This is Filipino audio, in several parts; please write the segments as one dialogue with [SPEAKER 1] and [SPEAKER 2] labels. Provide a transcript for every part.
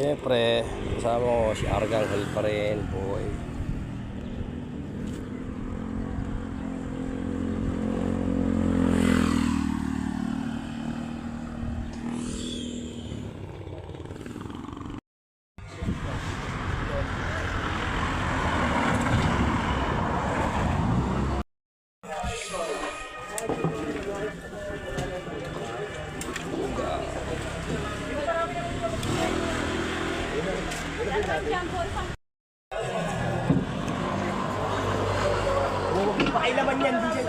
[SPEAKER 1] Siyempre, kasama ko si Argangel pa rin, boy.
[SPEAKER 2] Pakailaman yan, DJ.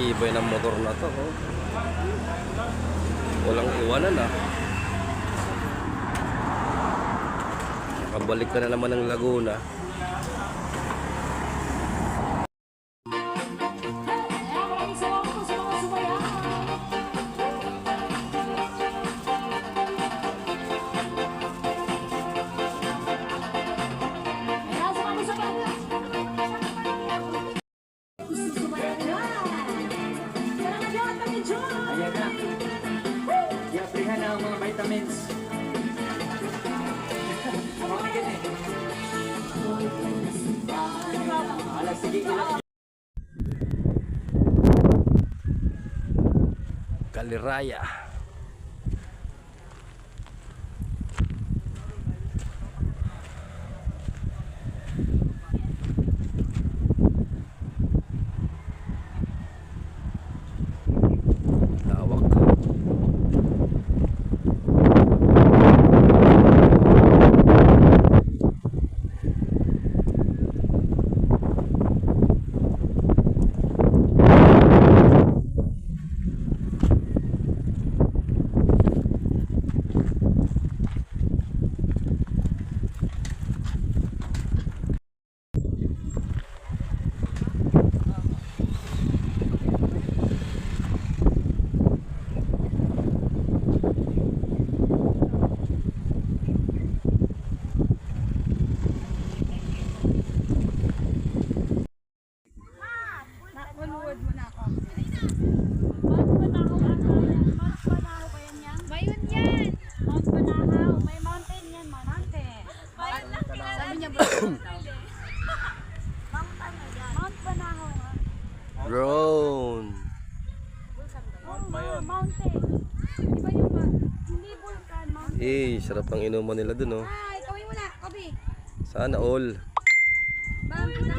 [SPEAKER 1] Ibay ng motor na to, oh. Walang iwanan, ah. Nakabalik ka na naman ng Laguna.
[SPEAKER 2] Ayan na. I-aplihan na ang mga vitamins. Mabigat eh. Alas, sige, ilang.
[SPEAKER 1] Kaliraya. Drone.
[SPEAKER 3] Mountain. Iba yung hindi vulkan, mountain.
[SPEAKER 1] Eh, sarap ng inuman nila dun, oh.
[SPEAKER 3] Ay, kawin mo na, Kobe.
[SPEAKER 1] Sana all.
[SPEAKER 3] Bang mo na.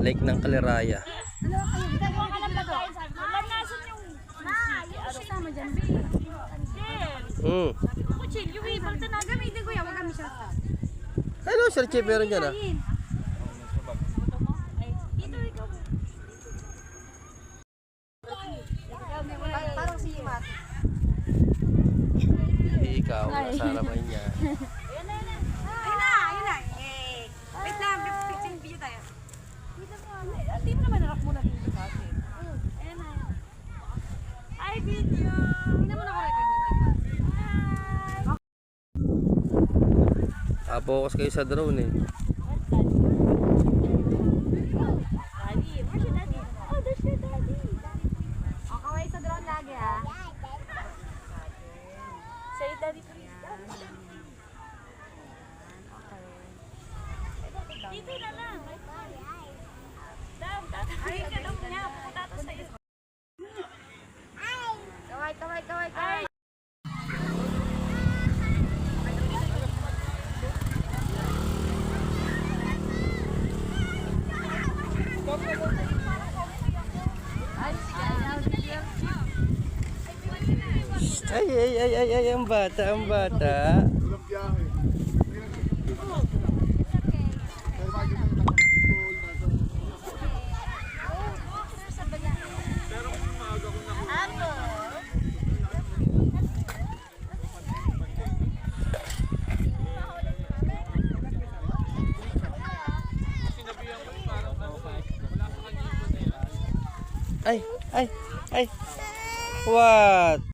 [SPEAKER 1] Lake ng Kaliraya.
[SPEAKER 3] Ano kayo? Gagawa ka ng lagay. Wala nasan yung... Yung kasama dyan, B. Kutsilyo, B. Pag gamitin ko yan, wag kami siya.
[SPEAKER 1] Hello, Sir Chief, meron dyan, ah.
[SPEAKER 3] Parang si Mat.
[SPEAKER 1] Ikaw, nasa harapan niya.
[SPEAKER 3] Ayun na. Wait lang, picture video tayo. Hindi mo naman narap muna dito sa atin. Ayan na. Ay, video! Hindi naman ako-record yun. Hi!
[SPEAKER 1] Focus kayo sa drone, eh.
[SPEAKER 3] Daddy, where's your daddy? Oh, there's your daddy. O, kaway sa drone lagi, ha? Say daddy, please. Dito na lang. Ay, ka daw niya. Pupunta to sa iyo. Kaway.
[SPEAKER 1] Ay, ang bata. Ay, ay, ay. What?